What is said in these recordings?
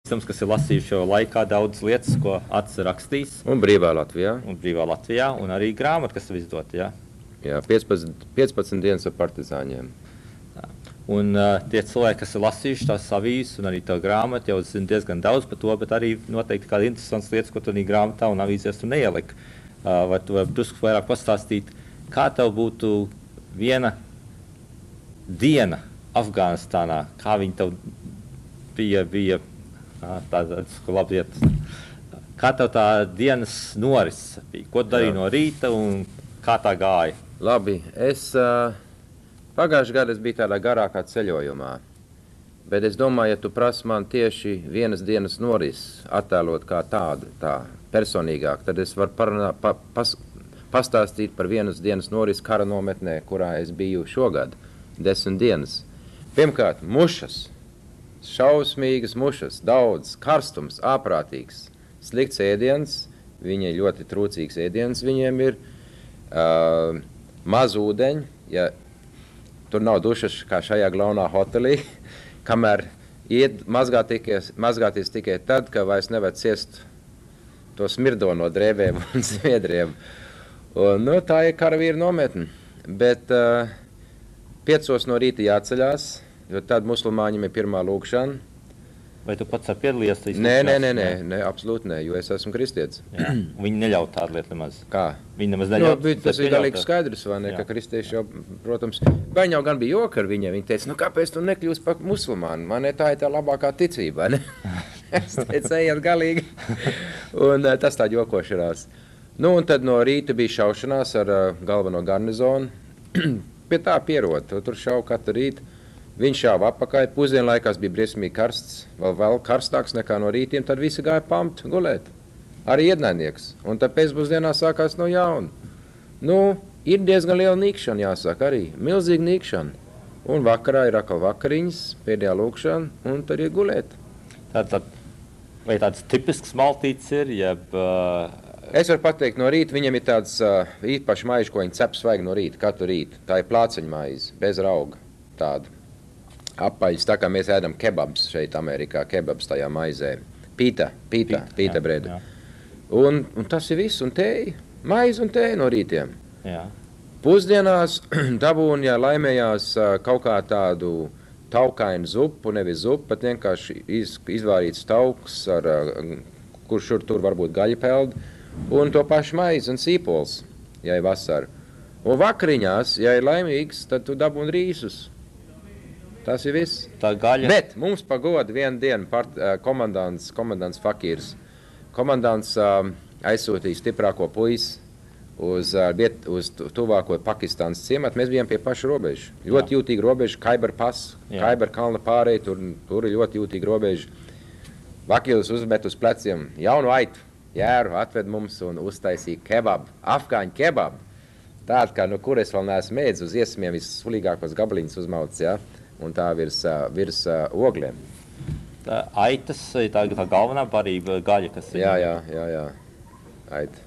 Kas ir lasījuši jau laikā daudz lietas, ko Acis rakstījis. Un Brīvā Latvijā. Un arī grāmata, kas ir izdota, jā. Jā, 15 dienas ar partizāņiem. Un tie cilvēki, kas ir lasījuši tās avīzes un arī tā grāmata, jau zina diezgan daudz par to, bet arī noteikti kāda interesants lietas, ko tu arī grāmatā un avīzēs tu neieliki. Vai tu vari drusku vairāk pastāstīt, kā tev būtu viena diena Afganistānā, kā viņa tev bija tāds labi iet. Kā tev tā dienas noris bija? Ko darīji no rīta un kā tā gāja? Labi, pagājušajā gadā es biju tādā garākā ceļojumā, bet es domāju, ja tu prasi man tieši vienas dienas noris attēlot kā tādu, tā personīgāk, tad es varu pastāstīt par vienas dienas noris kara nometnē, kurā es biju šogad, 10 dienas. Pirmkārt, mušas. Šausmīgas mušas, daudz, karstums, āprātīgs, slikts ēdiens, viņi ir ļoti trūcīgs ēdiens, viņiem ir maz ūdeņi, ja tur nav dušas kā šajā glaunā hotelī, kamēr mazgāties tikai tad, ka vairs nevar ciest to smirdo no drēbēm un sviedriem. Un, tā ir karavīra nometne, bet 5 no rīta jāceļās, jo tad musulmaņiem ir pirmā lūkšana. Vai tu pats piedalījies? Nē, absolūti nē, jo es esmu kristietis. Viņi neļauj tādu lietu nemaz. Kā? Viņi nemaz neļauj. Tas ir galīgi skaidrs, vai ne, ka kristieši jau, protams, viņi jau gan bija joka ar viņiem. Viņi teica, kāpēc tu nekļūsi par musulmānu? Man tā ir tā labākā ticība, ne? Es teicu, ejiet galīgi. Un tas tā jokošanās. Un tad no rīta bija šaušanās ar galveno garnizonu. Pie tā pierod, tur šau katru rītu. Viņš šāva apakaļ, pusdienlaikās bija briesmīgi karsts, vēl karstāks nekā no rītiem, tad visi gāja pamt gulēt. Arī ienaidnieks. Un tad pēcpusdienā sākās no jauna. Ir diezgan liela nīkšana, jāsaka arī, milzīga nīkšana. Un vakarā ir atkal vakariņas, pēdējā lūkšana, un tad ir gulēt. Vai tāds tipisks maltīts ir, jeb... Es varu pateikt, no rīta viņam ir tāds īpaši maiži, ko viņi cep svaigi no rīta, katru rītu. Tā ir plāceņa maize, bez rauga, tāda. Apaļas, tā kā mēs ēdam kebabs šeit Amerikā, kebabs tajā maizē. Pīta brēda. Un tas ir viss, un tēja, maize un tēja no rītiem. Jā. Pusdienās dabūn, ja laimējās kaut kā tādu taukainu zupu, nevis zupu, bet vienkārši izvārīts tauks, kur šur tur varbūt gaļa peld, un to pašu maizi un sīpols, ja ir vasara. Un vakariņās, ja ir laimīgs, tad tu dabūn rīsus. Tas ir viss. Tā gaļa. Bet mums pagoda vienu dienu komandants Fakīrs. Komandants aizsūtīja stiprāko puisi uz tuvāko Pakistānas ciematu. Mēs bijām pie paša robeža. Ļoti jūtīgi robeža, Kaibar pas, Kaibar kalna pārēj, tur ir ļoti jūtīgi robeža. Vakils uzmet uz pleciem jaunu aitu, jēru atved mums un uztaisīja kebabu, afgāņu kebabu. Tāda, kā no kur es vēl neesmu mēdz, uz iesmiem vissulīgākos gabaliņus uzmauts, jā. Un tā virs ogliem. Tā aitas ir tā galvenā barība gaļa, kas ir... Jā, aita.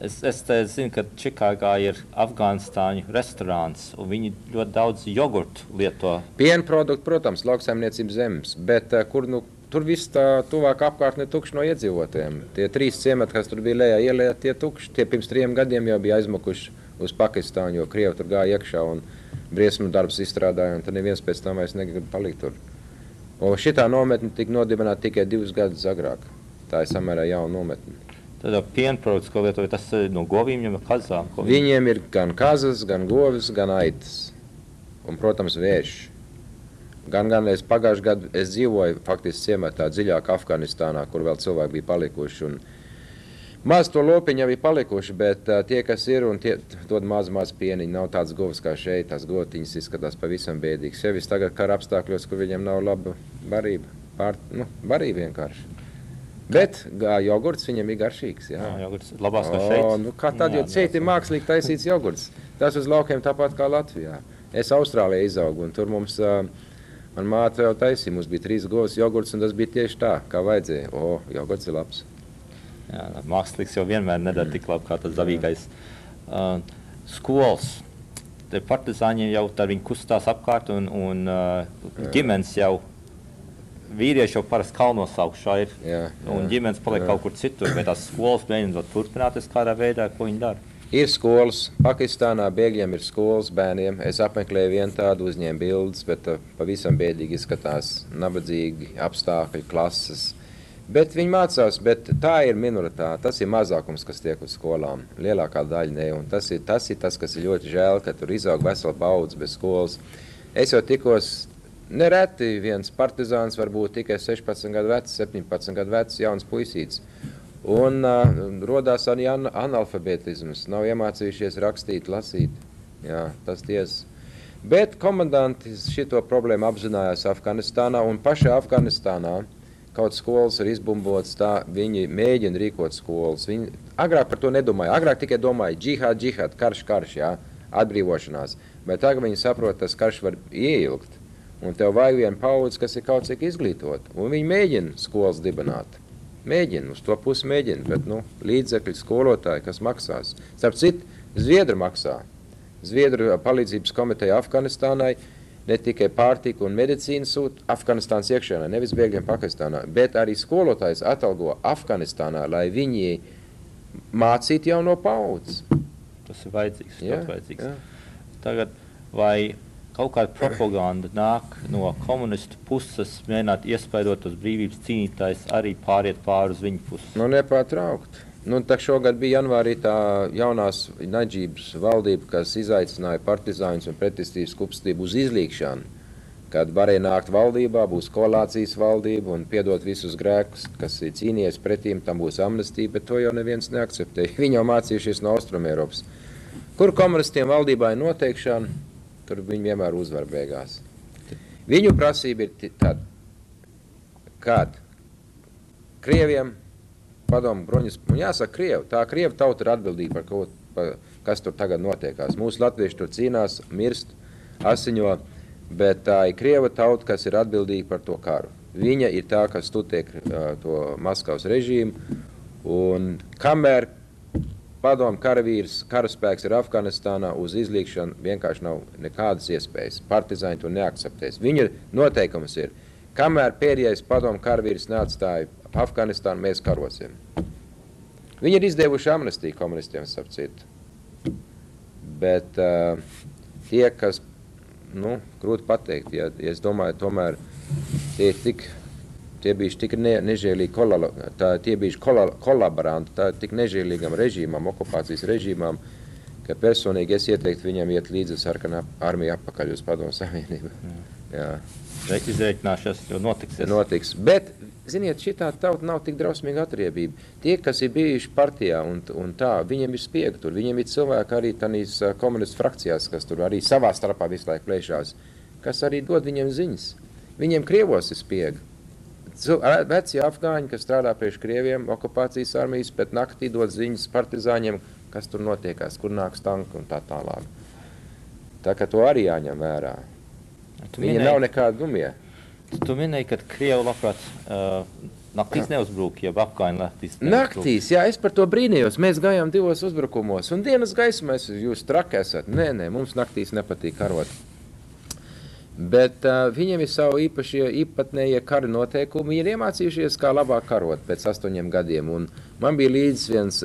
Es te zinu, ka Čikāgā ir Afganistāņu restorāns, un viņi ļoti daudz jogurtu lieto. Pienprodukti, protams, lauksaimniecības zemes, bet tur viss tā tuvāk apkārtne tukši no iedzīvotiem. Tie 3 ciemati, kas tur bija lejā ielē, tie tukši. Tie pirms 3 gadiem jau bija aizmukuši uz Pakistānu, jo Krievi tur gāja iekšā un briesmu darbs izstrādāja, un tad neviens pēc tam vairs negrib palikt tur. Un šitā nometne tika nodibināta tikai 2 gadus agrāk. Tā ir samērā jauna nometne. Tad pienprodukts, ko lietoja, tas no govīm, jau kazām? Viņiem ir gan kazas, gan govis, gan aitas. Un, protams, vērši. Gan es pagājušajā gadu es dzīvoju faktiski ciematā dziļāk Afganistānā, kur vēl cilvēki bija palikuši. Un maz to lopiņu jau ir palikuši, bet tie, kas ir, un tie dod maz pieniņi, nav tāds govs kā šeit, tās gotiņas izskatās pavisam bēdīgs. Sevis tagad kara apstākļos, kur viņiem nav laba barība, barība vienkārši. Bet jogurts viņam ir garšīgs, jā. Jogurts labās kā šeit. Kā tad, jo šeit ir mākslīgi taisīts jogurts. Tas uz laukiem tāpat kā Latvijā. Es Austrālijā izaugu, un tur mums, man māte jau taisīja, mums bija 3 govs jogurts, un tas bija tieši tā, kā vajadzēja. Jogurts ir labs. Jā, mākslīgs jau vienmēr nedara tik labi kā tas dabīgais. Skolas. Te partizāņi jau viņi kustās apkārt un ģimenes jau vīrieši jau parasti kalnos augšā ir, Jā, un ģimenes paliek kaut kur citur, bet tās skolas mēģina turpināties kādā veidā, ko viņi dara. Ir skolas, Pakistānā bēgļiem ir skolas bērniem. Es apmeklēju vienu tādu, uzņēmu bildes, bet pavisam bēdīgi izskatās, nabadzīgi apstākļi, klases. Bet viņi mācās, bet tā ir minoritāte, tas ir mazākums, kas tiek uz skolām. Lielākā daļa ne, un tas ir tas, kas ir ļoti žēl, ka tur izaug vesela paudze bez skolas. Es jau tikos, nereti viens partizāns varbūt tikai 16 gadu vecs, 17 gadu vecs, jauns puisīts. Un rodās arī analfabētisms, nav iemācījušies rakstīt, lasīt. Jā, tas tiesa. Bet komandanti šito problēmu apzinājās Afganistānā, un pašā Afganistānā kaut skolas ir izbumbotas tā, viņi mēģina rīkot skolas. Viņi agrāk par to nedomāja, agrāk tikai domāja džihad, karš, jā, atbrīvošanās. Bet tagad viņi saprot, tas karš var ieilgt, un tev vajag vienu paudzi, kas ir kaut cik izglītot, un viņi mēģina skolas dibināt. Mēģina, uz to pusi mēģina, bet līdzekļi skolotāji, kas maksās. Starp citu, Zviedri maksā. Zviedru palīdzības komiteja Afganistānai ne tikai pārtiku un medicīnu sūta Afganistānas iekšienē, nevis bēgļiem Pakistānā, bet arī skolotājs atalgo Afganistānā, lai viņi mācītu jauno paudzi. Tas ir vajadzīgs, Jā, vajadzīgs. jā. Tagad, vai kaut kāda propaganda nāk no komunistu puses, mēģināt iespaidot uz brīvības cīnītājs, arī pāriet pāri uz viņu puses? Nepārtraukt. Tā šogad bija janvārī tā jaunās Nadžības valdība, kas izaicināja partizāņus un pretestības kustību uz izlīgšanu. Kad varēja nākt valdībā, būs koalācijas valdība un piedot visus grēkus, kas ir cīnījies pretīm, tam būs amnestija, bet to jau neviens neakceptē. Viņi jau mācījušies no Austrumēropas. Kur komunistiem valdībā ir noteikšana, tur viņi vienmēr uzvar beigās. Viņu prasība ir tad, kad Krieviem padomu bruņas, un jāsaka Krievu, tā Krievu tauta ir atbildīga par kaut, kas tur tagad notiekās. Mūsu latvieši tur cīnās, mirst, asiņo, bet tā ir Krieva tauta, kas ir atbildīga par to karu. Viņa ir tā, kas tutiek to Maskavas režīmu, un kamēr padomu karavīrs, karaspēks ir Afganistānā, uz izlīgšanu vienkārši nav nekādas iespējas. Partizāņi to neakceptēs. Viņa noteikums ir, kamēr pēdējais padomu karavīrs neatstāja Afganistānu, mēs karosim. Viņi ir izdevuši amnestiju komunistiem, starp citu. Bet tie, kas, grūti pateikt, ja es domāju, tomēr tie bija tik nežēlīgi, tie bija kolaboranti, tik nežēlīgam režīmam, okupācijas režīmam, ka personīgi es ieteiktu viņam iet līdzi sarkanā armija atpakaļ uz Padomu Savienību. Jā. Izreikināšanās jau notiksies. Notiks, bet, ziniet, šitā tauta nav tik drausmīga atriebība. Tie, kas ir bijuši partijā un tā, viņiem ir spiegi tur, viņiem ir cilvēki arī tanīs komunistu frakcijās, kas tur arī savā starpā visu laiku plēšās, kas arī dod viņiem ziņas. Viņiem Krievos ir spiegi. Veci afgāņi, kas strādā priekš Krieviem, okupācijas armijas, bet naktī dod ziņas partizāņiem, kas tur notiekās, kur nāks tanki un tā tālāk. Tā kā to arī jāņem vērā. Viņa nav nekāda dumie. Tu minēji, ka Krievi labprāt naktīs neuzbrūk, ja afgāņi naktīs neuzbrūk. Naktīs, jā, es par to brīnījos. Mēs gājām 2 uzbrukumos, un dienas gaismā jūs traki esat. Nē, mums naktīs nepatīk karot. Bet viņiem ir savu īpatnējie kara noteikumi. Viņi ir iemācījušies, kā labāk karot pēc 8 gadiem. Un man bija līdz viens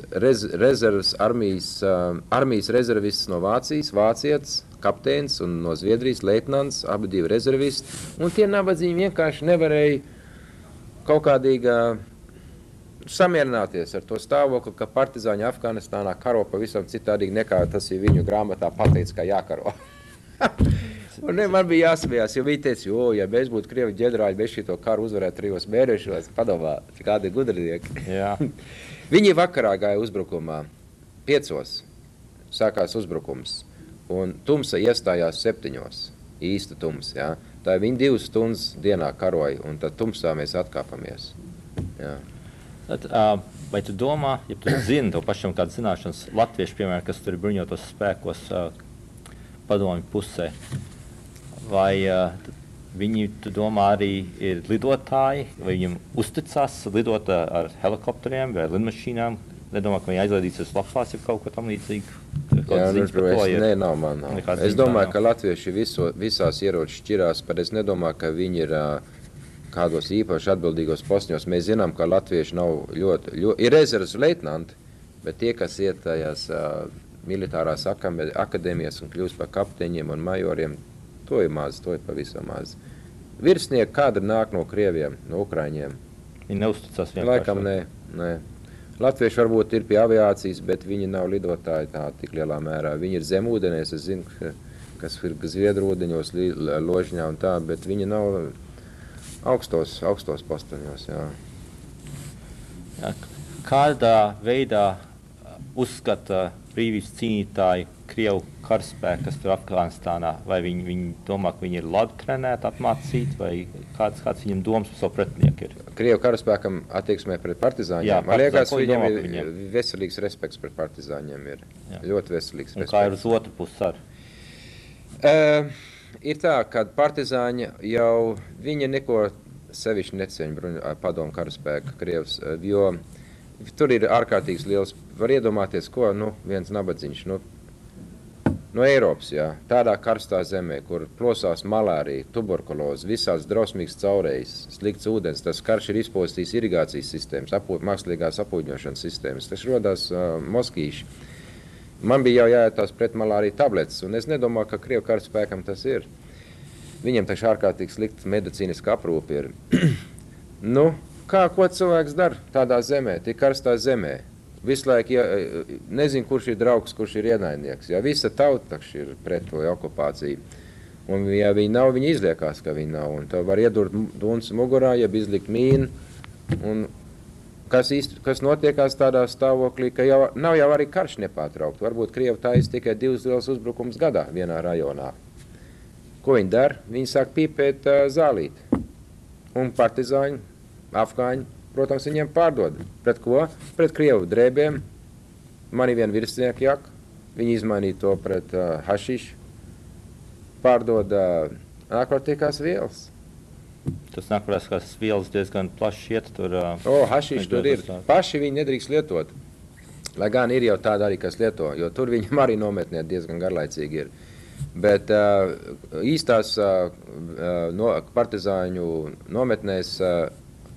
armijas rezervists no Vācijas, vācietis, kapteinis, un no Zviedrijas leitnants, abi divi rezervisti. Un tie nabadzīgi vienkārši nevarēja kaut kādīgi samierināties ar to stāvokli, ka partizāņi Afganistānā karo pavisam citādīgi nekā tas ir viņu grāmatā pateicis, kā jākaro. Un man bija jāsmējās, jo viņi teica, ja mēs būtu Krievi ģenerāļi, mēs šito karu uzvarētu 3 mēnešos, padomā, kādi gudrinieki. Jā. Viņi vakarā gāja uzbrukumā, 5. sākās uzbrukums, un tumsa iestājās 7. īsta tums, jā. Tā viņi 2 stundas dienā karoja, un tad tumsā mēs atkāpamies. Jā. Tad, vai tu domā, ja tu zini, tev pašam kādas zināšanas latvieši, piemēram, kas tur ir bruņotos spēkos padomju pusē, vai viņi, tu domā, arī ir lidotāji, vai viņiem uzticās lidot ar helikopteriem vai lidmašīnām? Nedomā, ka viņi aizlaidīsies lapās, ja kaut ko tam līdzīgu? Nē, nav man. Es domāju, ka latvieši visās ieroči šķirās, bet es nedomāju, ka viņi ir kādos īpaši atbildīgos posņos. Mēs zinām, ka latvieši nav ļoti ir rezerves leitnanti, bet tie, kas iet tajās militārās akadēmijas un kļūst par kapteiņiem un majoriem, to ir maz, to ir pavisam maz. Virsnieki kadri nāk no Krieviem, no Ukraiņiem. Viņi neuzticas vienkārši. Laikam nē. Latvieši varbūt ir pie aviācijas, bet viņi nav lidotāji tā tik lielā mērā. Viņi ir zemūdenēs, es zinu, kas ir Zviedrūdeņos, Ložņā un tā, bet viņi nav augstos postaņos, jā. Kādā veidā uzskata brīvības cīnītāji Krievu karaspēku, kas tur Afganistānā? Vai viņi domā, ka viņi ir labi trenēti, apmācīti, vai kāds viņam domas par savu pretinieku ir? Krievu karaspēkam attieksmē pret partizāņiem? Jā, man liekas, viņam ir veselīgs respekts pret partizāņiem. Ļoti veselīgs respekts. Un kā ir uz otru pusi ar? Ir tā, ka partizāņi jau viņi neko sevišķi neceņ padomu karaspēka Krievs, jo tur ir ārkārtīgs liels, var iedomāties, ko, viens nabadziņš, no Eiropas, jā, tādā karstā zemē, kur plosās malārija, tuberkuloze, visāds drausmīgs caurējs, slikts ūdens, tas karš ir izpostījis irigācijas sistēmas, mākslīgās apūģņošanas sistēmas, tas rodās moskīši. Man bija jau jāietās pret malāriju tabletes, un es nedomāju, ka Krievu karaspēkam tas ir. Viņiem taču ārkārtīgi slikta medicīniska aprūpe ir. Ko cilvēks dara tādā zemē, tik karstā zemē? Visu laiku nezinu, kurš ir draugs, kurš ir ienaidnieks. Ja visa tauta ir pret to okupāciju. Un ja viņi nav, viņi izliekās, ka viņi nav. Un tā var iedurt duns mugurā, jeb izlikt mīnu. Un kas notiekās tādā stāvoklī, ka nav jau arī karš nepārtraukt. Varbūt Krievi taisa tikai 2 liels uzbrukums gadā vienā rajonā. Ko viņi dara? Viņi sāk pīpēt zālīti. Un partizāņi, afgāņi, protams, viņiem pārdod. Pret ko? Pret Krievu drēbēm. Man ir viena virsnieka jaka. Viņi izmainīja to pret hašišu. Pārdod narkotikās vielas. Tas narkotikās vielas diezgan plaši iet tur. Hašiši tur ir. Paši viņi nedrīkst lietot. Lai gan ir jau tāda arī, kas lieto, jo tur viņam arī nometnē diezgan garlaicīgi ir. Bet īstās partizāņu nometnēs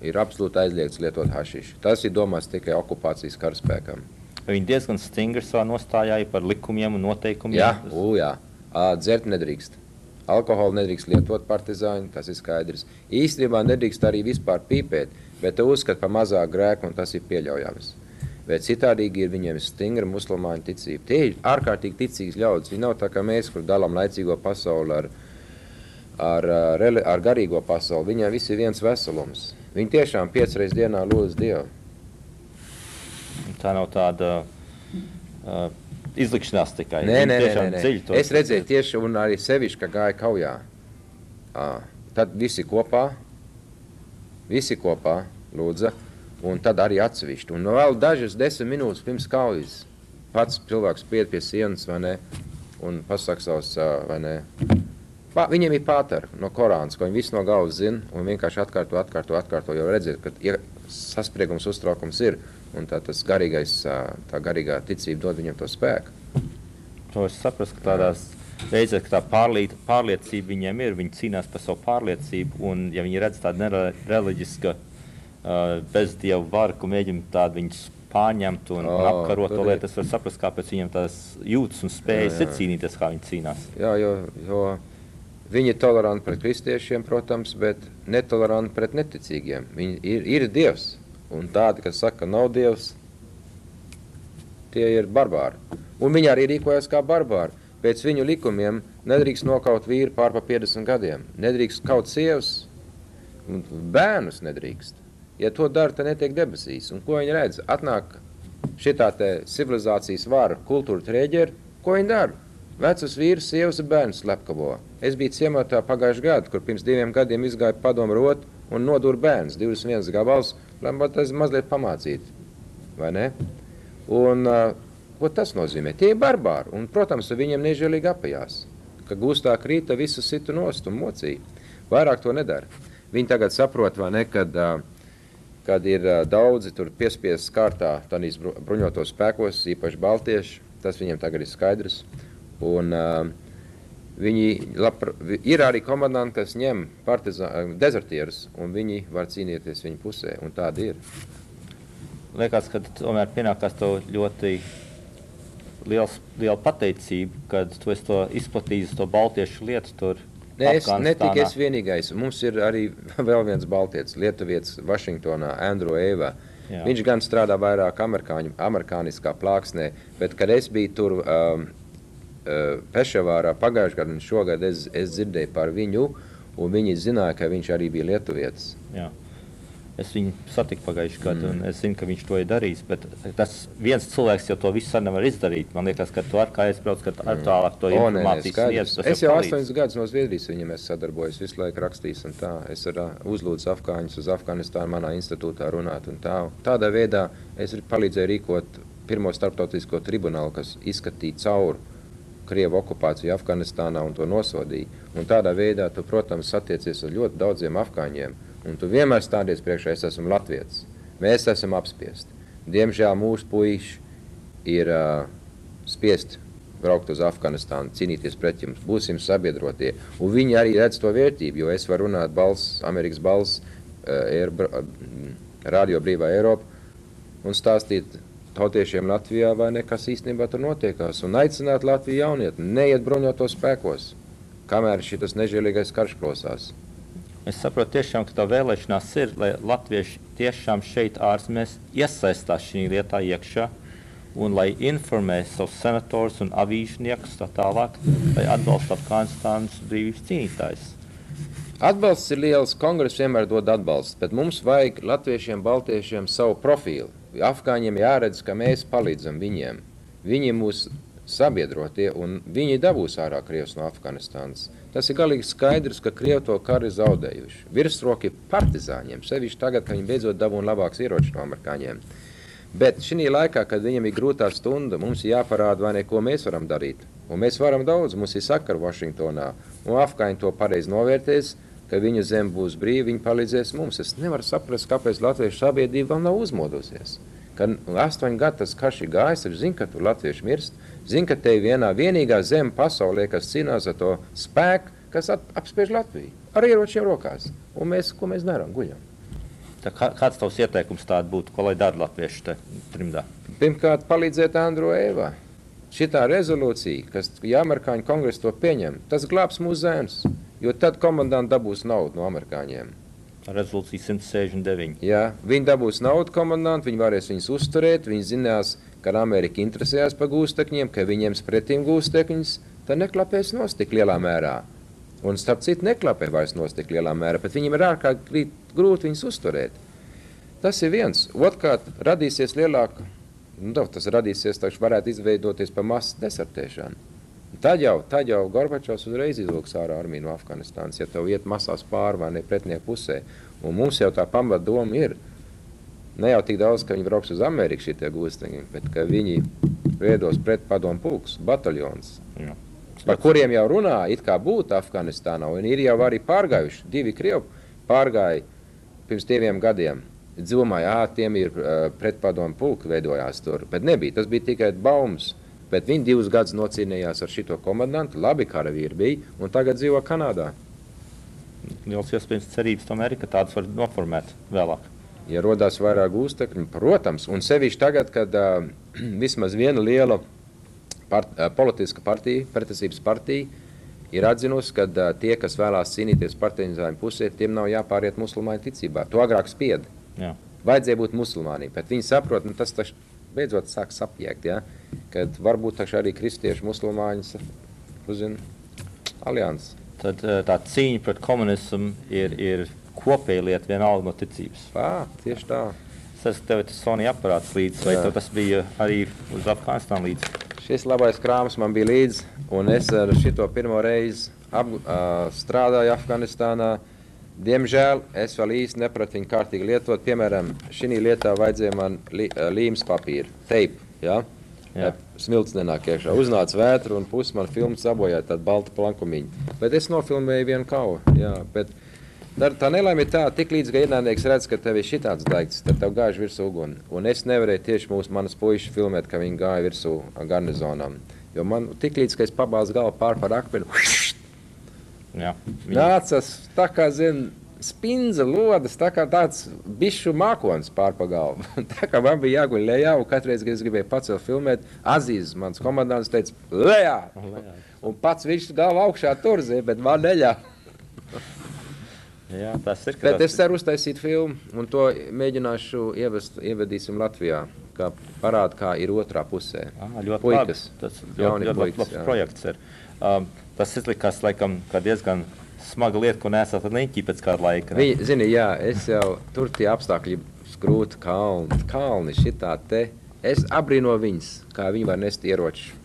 ir absolūti aizliegts lietot hašišu. Tas ir domāts tikai okupācijas karaspēkam. Viņi diezgan stingri savā nostājā par likumiem un noteikumiem? Jā. Dzert nedrīkst. Alkoholu nedrīkst lietot partizāņi, tas ir skaidrs. Īstenībā nedrīkst arī vispār pīpēt, bet te uzskat par mazāk grēku un tas ir pieļaujams. Bet citādīgi ir viņiem stingra musulmaņu ticība. Tie ir ārkārtīgi ticīgs ļaudis. Viņi nav tā kā mēs, kur dalām laicīgo pasauli ar garīgo pasauli. Viņiem viss ir viens veselums. Viņi tiešām 5 reizes dienā lūdz Dievu. Tā nav tāda izlikšanās tikai. Nē. Es redzēju tieši un arī sevišķi, ka gāja kaujā. Tad visi kopā lūdza. Un tad arī atsevišķi. Un vēl dažas 10 minūtes pirms kaujas pats cilvēks pied pie sienas, vai ne, un pasaka savus, vai ne. Viņiem ir pāteri no Korānas, ko viņi visu no galvas zina, un vienkārši atkārto, jo redziet, ka saspriegums, uztraukums ir, un tas tā garīgā ticība dod viņam to spēku. To es saprast, ka tādās reizēs, ka tā pārliecība viņiem ir, viņi cīnās par savu pārliecību, un ja viņi redz tādu nereliģiska bez dievu varu, ko mēģina tādu viņus pārņemt un apkarot to lietu, es varu saprast, kāpēc viņiem tās jūtas un spējas ir cīnīties, kā viņi cīnās. Jā, jo viņi ir toleranti pret kristiešiem, protams, bet netoleranti pret neticīgiem. Viņi ir dievs, un tādi, kas saka, ka nav dievs, tie ir barbāri. Un viņi arī rīkojas kā barbāri. Pēc viņu likumiem nedrīkst nokaut vīru pār 50 gadiem, nedrīkst kaut sievas, un bērnus nedrīkst. Ja to dara, tad netiek debesīs. Un ko viņi redz? Atnāk šitā te civilizācijas vara, kultūra trēģeri, ko viņi dara? Vecus vīrus, sievas un bērnus slepkavo. Es biju ciematā pagājuši gadu, kur pirms 2 gadiem izgāja padomu rot un nodūra bērns, 21 gabals, lai tas mazliet pamācīt. Vai ne? Un ko tas nozīmē? Tie ir barbāri. Un, protams, viņiem nežēlīgi apajās. Ka gūstā krīta visu situ nost un mocīja. Vairāk to nedara. Viņi tagad saprot, vai ne, kad ir daudzi tur piespiestas kārtā tādīs bruņotos spēkos, īpaši baltieši, tas viņiem tagad ir skaidrs. Un Ir arī komandanti, kas ņem dezertierus, un viņi var cīnīties viņu pusē, un tādi ir. Liekas, ka tomēr pienākās tev ļoti liela pateicība, kad tu esi to izplatījis, to baltiešu lietu tur Afganistānā. Ne tikai es vienīgais. Mums ir arī vēl viens baltietis, lietuvietis Vašingtonā, Andrew Eva. Jā. Viņš gan strādā vairāk amerikāniskā plāksnē, bet kad es biju tur Pešavārā pagājušajā gadā un šogad es dzirdēju par viņu, un viņi zināja, ka viņš arī bija lietuvietis. Jā. Es viņu satiku pagājušajā gadā, un es zinu, ka viņš to ir darījis, bet tas viens cilvēks jau to visu nevar izdarīt. Man liekas, ka tu kā aizbrauc, ka ar tālāk to informācijas sniedz. Es jau 8 gadus no Zviedrijas viņam sadarbojos, visu laiku rakstījis un tā. Es uzlūdzu afgāņus uz Afganistānu manā institūtā runāt un tā. Tādā veidā es palīdzēju rīkot pirmo starptautisko tribunālu, kas izskatīja cauri Krievu okupāciju Afganistānā un to nosodīja. Un tādā veidā tu, protams, satiecies ar ļoti daudziem afgāņiem. Un tu vienmēr stādies priekšā, es esmu latvietis. Mēs esam apspiesti. Diemžēl mūsu puiši ir spiesti braukt uz Afganistānu, cīnīties pret jums, būsim sabiedrotie. Un viņi arī redz to vērtību, jo es varu runāt Amerikas balss, Radio Brīvā Eiropa un stāstīt tautiešiem Latvijā, vai nekas īstenībā tur notiekās, un aicināt Latviju jaunietni, neiet bruņotos spēkos, kamēr šitas nežēlīgais karš plosās. Es saprotu tiešām, ka tā vēlēšanās ir, lai latvieši tiešām šeit ārzemēs iesaistās šī lietā iekšā, un lai informē savus senatorus un avīžniekus tā tālāk, lai atbalsta Afganistānas brīvības cīnītājus. Atbalsts ir liels, kongress vienmēr dod atbalstu, bet mums vajag latviešiem, baltiešiem savu profilu. Afgāņiem jāredz, ka mēs palīdzam viņiem. Viņi mūs sabiedrotie, un viņi dabūs ārā Krievs no Afganistānas. Tas ir galīgi skaidrs, ka Krievi to karu ir zaudējuši. Virsroki partizāņiem, sevišķi tagad, ka viņi beidzot dabūna labāks ieroči no amerikāņiem. Bet šī laikā, kad viņam ir grūtā stunda, mums ir jāparāda, vai ne, ko mēs varam darīt. Un mēs varam daudz, mums ir sakara Vašingtonā, un afgāņi to pareizi novērtēs, ka viņu zem būs brīvi, viņi palīdzēs mums. Es nevaru saprast, kāpēc latviešu sabiedrība vēl nav uzmodusies. Kad 8 gadu tas karš ir gājis, es zinu, ka tur latvieši mirst, zinu, ka te ir vienīgā zeme pasaulē, kas cīnās ar to spēku, kas apspiež Latviju, ar ieročiem rokās. Un mēs, ko mēs darām, guļam. Tā kāds tavs ieteikums tāda būtu, ko lai dara latvieši te trimdā? Pirmkārt, palīdzēt Andrew Eva. Šitā rezolūcija, kas, ja amerikāņu kongress to pieņem, tas glābs mūsu zēns. Jo tad komandanti dabūs naudu no amerikāņiem. Rezolūcija 169. Jā, viņi dabūs naudu komandanti, viņi varēs viņus uzturēt, viņi zinās, ka Amerika interesējās par gūstekņiem, ka viņiem spretīm gūstekņus, tad neklapēs nost tik lielā mērā. Un starp citu neklapē vairs nost tik lielā mērā, bet viņiem ir ārkārtīgi grūti viņus uzturēt. Tas ir viens. Otkārt, radīsies lielāka, tas radīsies, taču varētu izveidoties par masu desertēšanu. Tad jau Gorbačovs uzreiz izvilks ārā armiju no Afganistānas, ja tev iet masās pāri vai ne pretinieku pusē. Un mums jau tā pamatdoma ir, ne jau tik daudz, ka viņi brauks uz Ameriku šitie gūsteņi, bet ka viņi veidos pretpadomu pulks, bataljons, par kuriem jau runā, it kā būtu Afganistānā, un ir jau arī pārgājuši, 2 Krievi pārgāja pirms 2 gadiem. Domāju, tiem ir pretpadomu pulki veidojās tur, bet nebija, tas bija tikai baumas. Bet viņi 2 gadus nocīnījās ar šito komandantu, labi karavīri bija, un tagad dzīvo Kanādā. Liels iespējams cerības tomēr ir, ka tādas var noformēt vēlāk. Ja rodās vairāk gūstekņu, protams, un sevišķi tagad, kad vismaz viena liela politiska partija, pretesības partija, ir atzinusi, ka tie, kas vēlās cīnīties partizāņu pusē, tiem nav jāpāriet musulmaņu ticībā. To agrāk spieda. Jā. Vajadzēja būt musulmāniem, bet viņi saprot, tas taču beidzot sāk sapjēgt, ja? Kad varbūt arī kristieši musulmāņi uzzina alianses. Tad tā cīņa pret komunismu ir kopēja lieta vienalga no ticības. Tieši tā. Es esmu tev Sony aparāts līdzi, vai tev tas bija arī uz Afganistānu līdzi? Šis labais krāms man bija līdzi, un es ar šito pirmo reizi strādāju Afganistānā. Diemžēl es vēl īsti nepratu viņu kārtīgi lietot. Piemēram, šī lietā vajadzēja man līmes papīru, teipu, ja? Smilts nenāk iekšā. Uznāca vētra un pusi man filmu sabojāja tādu baltu plankumiņu. Bet es nofilmēju vienu kavu, jā. Bet tā nelaime ir tā, tik līdz, ka ienaidnieks redz, ka tev ir šitāds daigts, tad tev gājuši virsū uguni. Un es nevarēju tieši manas puiši filmēt, ka viņi gāja virsū garnizonam. Jo man tik līdz, ka es pabāzu galvu pār par akmeni, Jā. Nācas tā kā, spindza lodas, tā kā tāds bišu mākonis pārpagalvu. Tā kā man bija jāguļ lejā, un katreiz, kad es gribēju pacelt filmēt, Azīz, mans komandants, teica, lejā! Un pats viņš galva augšā turzē, bet man neļā. Jā, tas ir. Bet es ceru uztaisīt filmu, un to mēģināšu ievedīsim Latvijā, kā parāda, kā ir otrā pusē. Ļoti puikas. Labi. Tas ļoti labs projekts ir. Tas izlikās, laikam, kā diezgan smaga lieta, ko nesat niņķī pēc kāda laika. Zini, jā, es jau tur tie apstākļi skrūti kalni šitā te. Es abrīno viņas, kā viņi var nest ieroču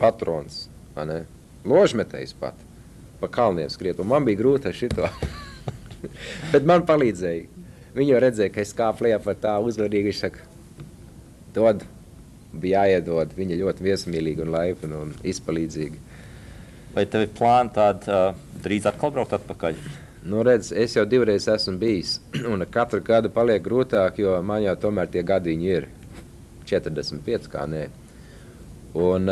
patrons, vai ne? Ložmetējs pat, pa kalniem skriet, un man bija grūti ar šito. Bet man palīdzēja. Viņi jau redzēja, ka es kāpu lejā par tā uzvarīgi, viņš saka, dod, bija jāiedod, viņa ļoti viesmīlīgi un laipni un izpalīdzīgi. Vai tev ir plāni tādi drīz atkal braukt atpakaļ? Nu, redz, es jau 2 reizes esmu bijis, un katru gadu paliek grūtāk, jo man jau tomēr tie gadiņi ir 45, kā nē. Un,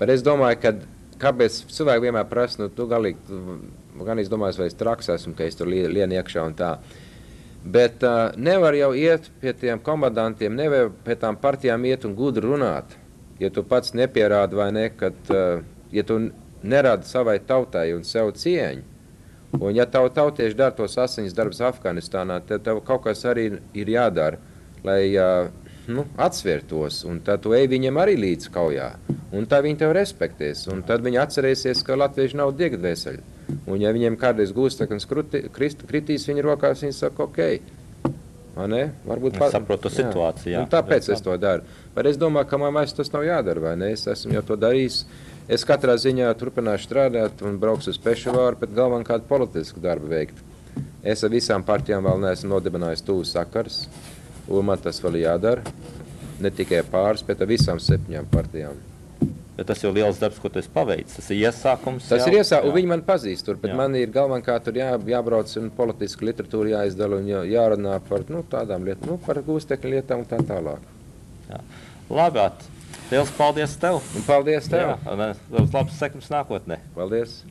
bet es domāju, ka kāpēc cilvēki vienmēr prasa, nu, tu galīgi, gan es domāju, vai es traks esmu, ka es tur lienu iekšā un tā. Bet nevar jau iet pie tiem komandantiem, nevar pie tām partijām iet un gudri runāt, ja tu pats nepierādi vai ne, kad, ja tu nerādi savai tautai un sev cieņu. Un ja tavu tautieši dara tos asiņas darbus Afganistānā, tad tev kaut kas arī ir jādara, lai atsvērtos, un tad tu ej viņiem arī līdz kaujā. Un tā viņi tev respektēs, un tad viņi atcerēsies, ka latvieši nav diegdvēseļi. Un ja viņiem kādreiz gūsteknis kritīs viņa rokās, viņi saka, ok. Ne? Varbūt es saprotu situāciju, jā. Un tāpēc es to daru. Bet es domāju, ka man vairs tas nav jādara, vai ne? Es esmu jau to darījis. Es katrā ziņā turpināšu strādāt un braukšu uz Pešavāru, bet galvenā kādu politisku darbu veikt. Es ar visām partijām vēl neesmu nodibinājis tuvu sakars, un man tas vēl jādara. Ne tikai pāris, bet ar visām 7 partijām. Bet tas jau liels darbs, ko tu esi paveicis. Tas ir iesākums. Tas ir iesākums, un viņi man pazīst tur, bet man ir galvenā kā tur jābrauc un politisku literatūru jāizdala un jārunā par tādām lietām, par gūstekļu lietām un tā tālāk. Jā. Labi, liels paldies tev. Un paldies tev. Jā, un labs sekums nākotnē. Paldies.